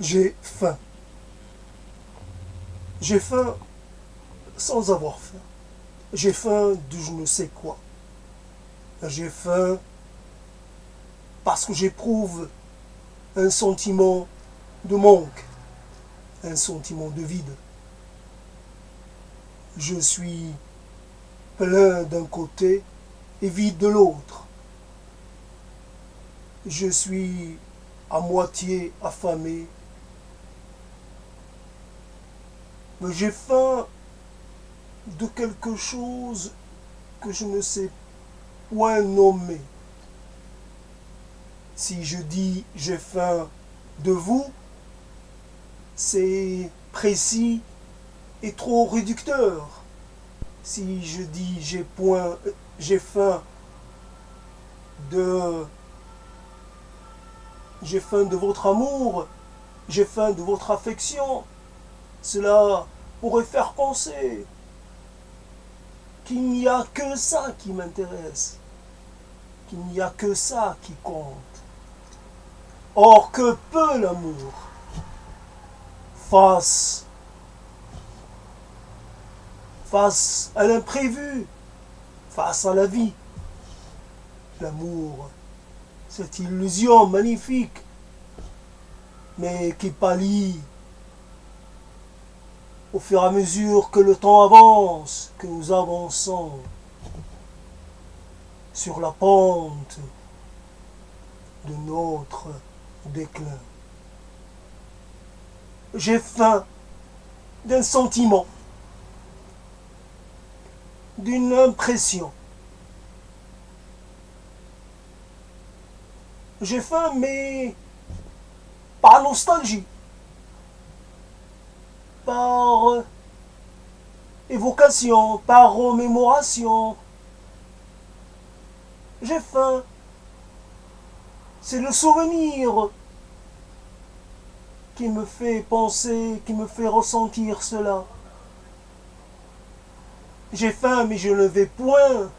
J'ai faim. J'ai faim sans avoir faim. J'ai faim de je ne sais quoi. J'ai faim parce que j'éprouve un sentiment de manque, un sentiment de vide. Je suis plein d'un côté et vide de l'autre. Je suis à moitié affamé. Mais j'ai faim de quelque chose que je ne sais point nommer. Si je dis j'ai faim de vous, c'est précis et trop réducteur. Si je dis j'ai faim de j'ai faim de votre amour, j'ai faim de votre affection, cela pourrait faire penser qu'il n'y a que ça qui m'intéresse, qu'il n'y a que ça qui compte. Or que peut l'amour face à l'imprévu, face à la vie. L'amour, cette illusion magnifique, mais qui pâlit au fur et à mesure que le temps avance, que nous avançons sur la pente de notre déclin. J'ai faim d'un sentiment, d'une impression. J'ai faim, mais par nostalgie, par évocation, par remémoration. J'ai faim. C'est le souvenir qui me fait penser, qui me fait ressentir cela. J'ai faim, mais je ne vais point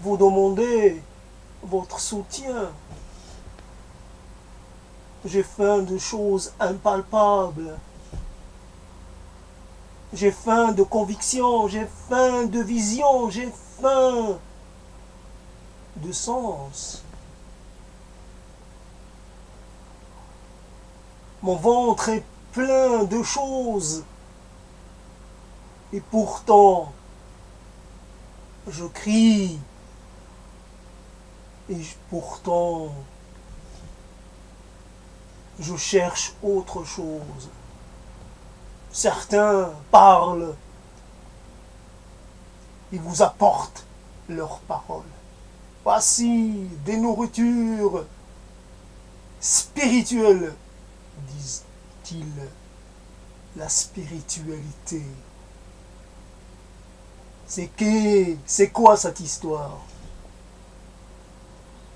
vous demander votre soutien. J'ai faim de choses impalpables. J'ai faim de conviction, j'ai faim de vision, j'ai faim de sens. Mon ventre est plein de choses. Et pourtant, je crie. Et pourtant, je cherche autre chose. Certains parlent. Ils vous apportent leurs paroles. Voici des nourritures spirituelles, disent-ils. La spiritualité. C'est quoi cette histoire?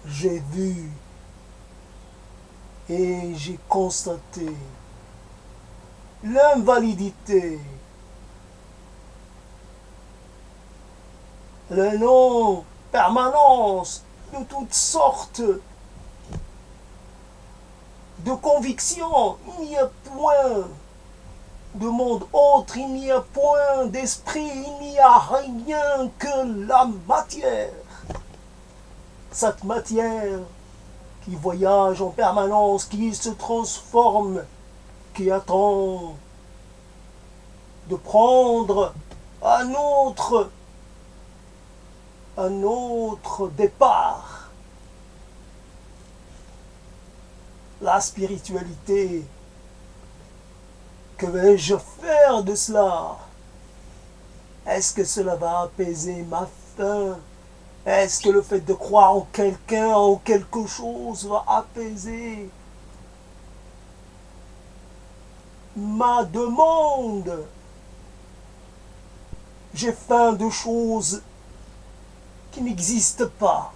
J'ai vu et j'ai constaté l'invalidité, le non-permanence de toutes sortes de convictions. Il n'y a point de monde autre, il n'y a point d'esprit, il n'y a rien que la matière. Cette matière qui voyage en permanence, qui se transforme, qui attend de prendre un autre départ. La spiritualité, que vais-je faire de cela? Est-ce que cela va apaiser ma faim? Est-ce que le fait de croire en quelqu'un, en quelque chose, va apaiser ma demande? J'ai faim de choses qui n'existent pas.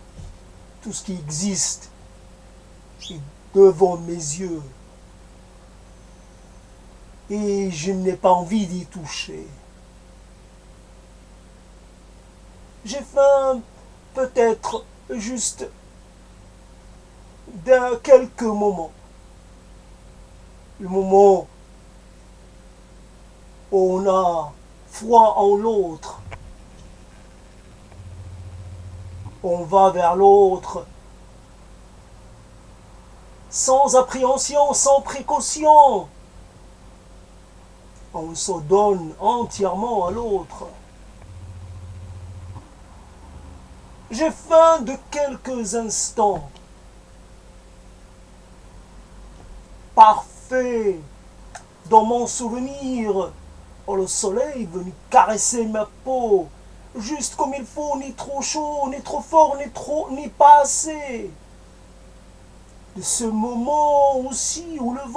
Tout ce qui existe est devant mes yeux. Et je n'ai pas envie d'y toucher. J'ai faim peut-être juste d'un quelques moments. le moment où on a foi en l'autre, on va vers l'autre sans appréhension, sans précaution. On se donne entièrement à l'autre. J'ai faim de quelques instants parfaits dans mon souvenir, où le soleil venu caresser ma peau, juste comme il faut, ni trop chaud, ni trop fort, ni pas assez. De ce moment aussi où le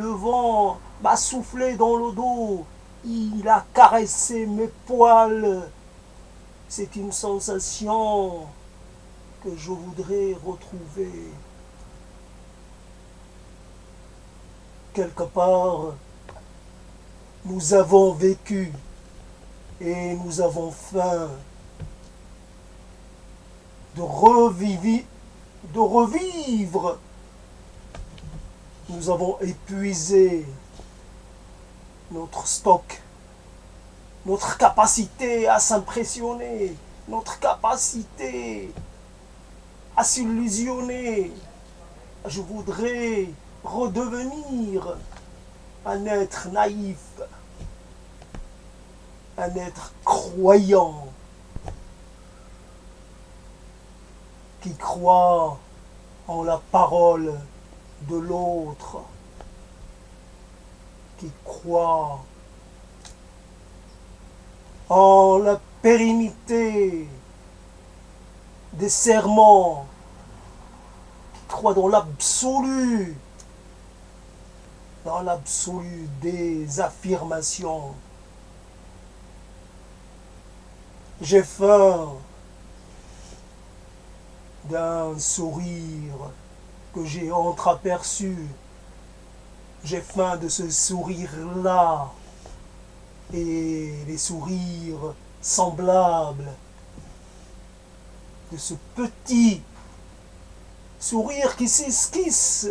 vent m'a soufflé dans le dos, il a caressé mes poils. C'est une sensation que je voudrais retrouver. Quelque part, nous avons vécu et nous avons faim de revivre. Nous avons épuisé notre stock, notre capacité à s'impressionner, notre capacité à s'illusionner. Je voudrais redevenir un être naïf, un être croyant, qui croit en la parole de l'autre, qui croit en la pérennité des serments, qui croit dans l'absolu des affirmations. J'ai faim d'un sourire que j'ai entreaperçu. J'ai faim de ce sourire-là et les sourires semblables, de ce petit sourire qui s'esquisse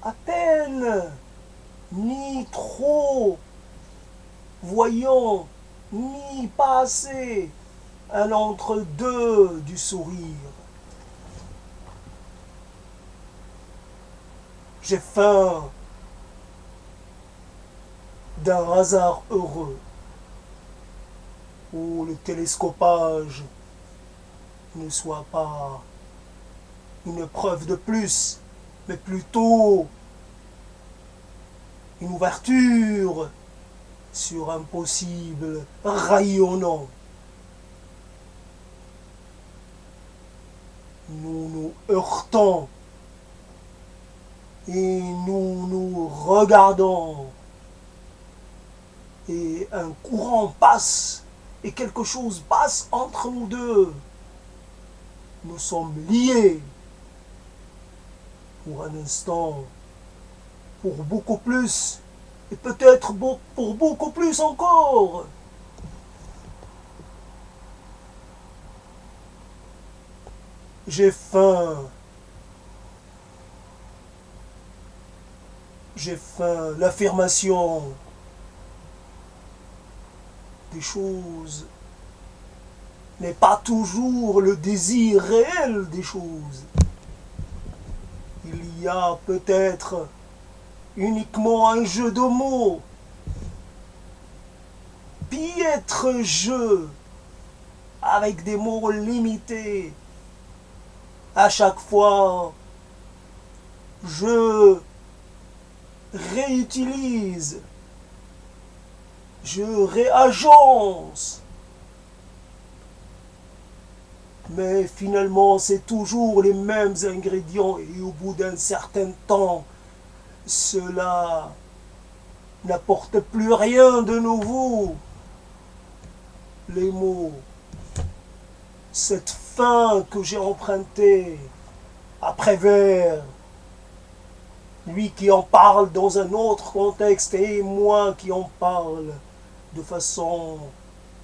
à peine, ni trop voyant, ni pas assez, un entre-deux du sourire. J'ai faim d'un hasard heureux où le télescopage ne soit pas une preuve de plus, mais plutôt une ouverture sur un possible rayonnant. Nous nous heurtons et nous nous regardons et un courant passe et quelque chose passe entre nous deux. Nous sommes liés pour un instant, pour beaucoup plus, et peut-être pour beaucoup plus encore. J'ai faim. J'ai faim. L'affirmation des choses n'est pas toujours le désir réel des choses. Il y a peut-être uniquement un jeu de mots, piètre jeu, avec des mots limités. À chaque fois, je réutilise, je réagence. Mais finalement, c'est toujours les mêmes ingrédients et au bout d'un certain temps, cela n'apporte plus rien de nouveau. Les mots, cette fin que j'ai empruntée à Prévert, lui qui en parle dans un autre contexte et moi qui en parle de façon,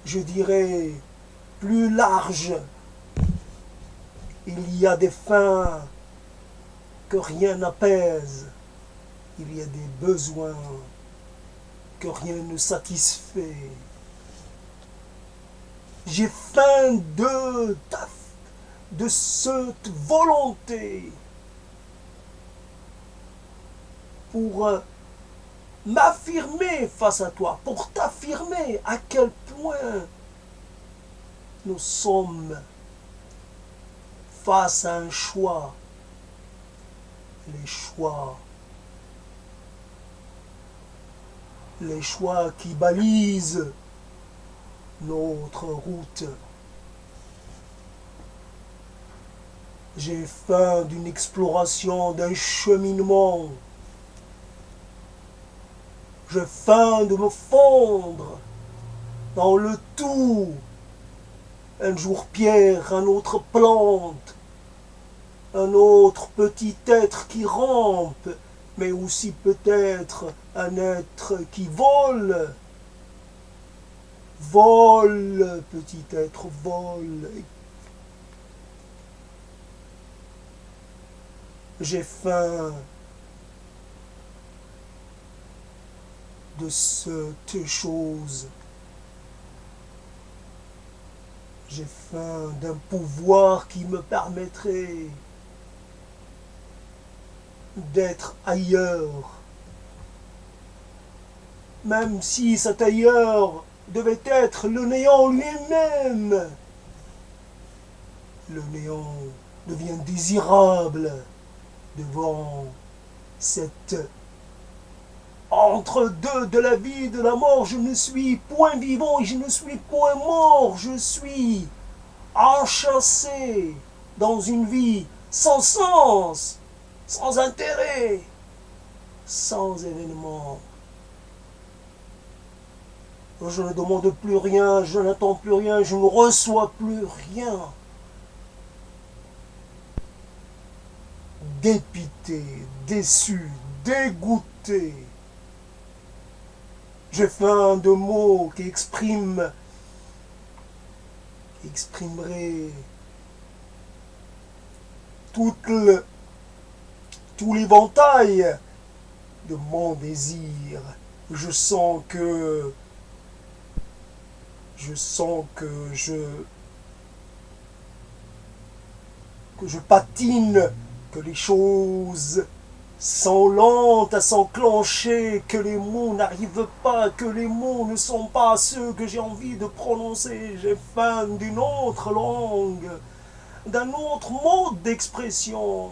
je dirais, plus large. Il y a des fins que rien n'apaise. Il y a des besoins que rien ne satisfait. J'ai faim de cette volonté pour m'affirmer face à toi, pour t'affirmer à quel point nous sommes face à un choix. Les choix qui balisent notre route. J'ai faim d'une exploration, d'un cheminement. J'ai faim de me fondre dans le tout. Un jour pierre, un autre plante, un autre petit être qui rampe, mais aussi peut-être un être qui vole. Vole, petit être, vole. J'ai faim de cette chose. J'ai faim d'un pouvoir qui me permettrait d'être ailleurs. Même si cet ailleurs devait être le néant lui-même. Le néant devient désirable devant cette entre-deux de la vie et de la mort. Je ne suis point vivant et je ne suis point mort. Je suis enchâssé dans une vie sans sens, sans intérêt, sans événement. Je ne demande plus rien, je n'attends plus rien, je ne reçois plus rien. Dépité, déçu, dégoûté. J'ai faim de mots qui exprimeraient tout l'éventail de mon désir. Je sens que je patine, que les choses sont lentes à s'enclencher, que les mots n'arrivent pas, que les mots ne sont pas ceux que j'ai envie de prononcer. J'ai faim d'une autre langue, d'un autre mode d'expression.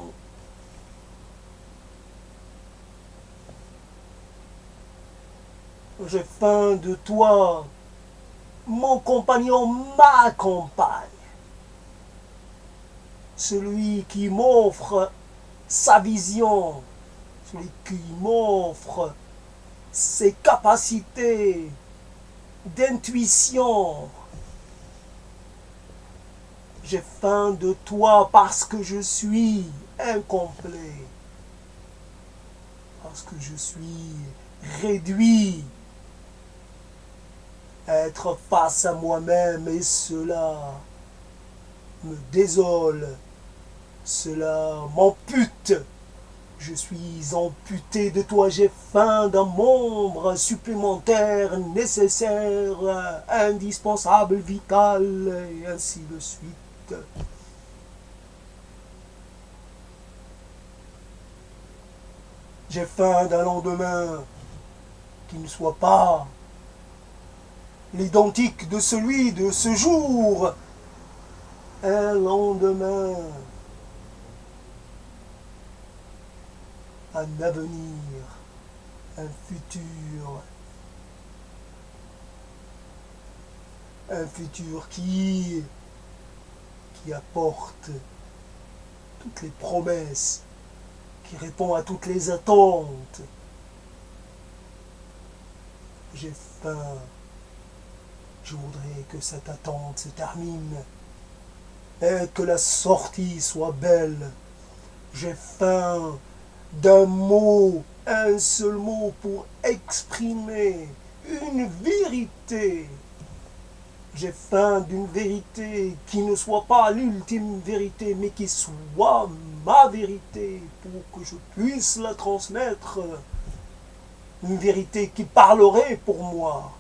J'ai faim de toi, mon compagnon, ma compagne. Celui qui m'offre sa vision, celui qui m'offre ses capacités d'intuition. J'ai faim de toi parce que je suis incomplet, parce que je suis réduit à être face à moi-même et cela me désole, cela m'ampute. Je suis amputé de toi, j'ai faim d'un membre supplémentaire, nécessaire, indispensable, vital, et ainsi de suite. J'ai faim d'un lendemain qui ne soit pas l'identique de celui de ce jour. Un lendemain, un avenir, un futur qui apporte toutes les promesses, qui répond à toutes les attentes. J'ai faim. Je voudrais que cette attente se termine et que la sortie soit belle. J'ai faim d'un mot, un seul mot pour exprimer une vérité. J'ai faim d'une vérité qui ne soit pas l'ultime vérité, mais qui soit ma vérité pour que je puisse la transmettre. Une vérité qui parlerait pour moi.